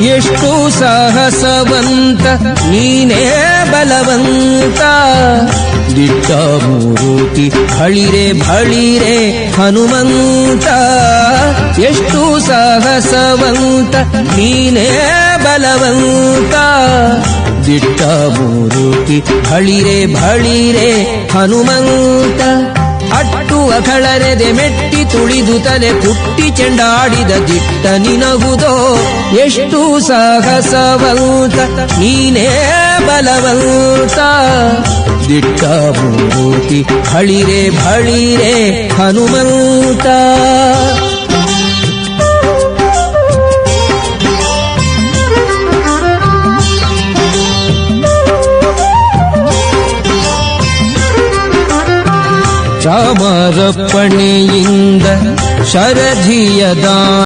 ಎಷ್ಟು ಸಾಹಸವಂತ ನೀನೇ ಬಲವಂತ. ದಿಟ್ಟ ಮೂರುತಿ ಭಳಿರೆ ಭಳಿರೆ ಹನುಮಂತ. ಎಷ್ಟು ಸಾಹಸವಂತ ನೀನೇ ಬಲವಂತ. ದಿಟ್ಟ ಮೂರುತಿ ಭಳಿರೆ ಭಳಿರೆ ಹನುಮಂತ. ಅಟ್ಟು ಅಖಳರೆದೆ ಮೆಟ್ಟಿ ತುಳಿದು ತಲೆ ಕುಟ್ಟಿ ಚೆಂಡಾಡಿದ ದಿಟ್ಟ ನಿನಗುದೋ. ಎಷ್ಟು ಸಾಹಸವಂತ ನೀನೇ ಬಲವಂತ. ದಿಟ್ಟ ಮೂರುತಿ ಭಳಿರೆ ಭಳಿರೆ ಹನುಮಂತ. ಚಾಮರಪ್ಪಣೆಯಿಂದ ಶರಧಿಯದ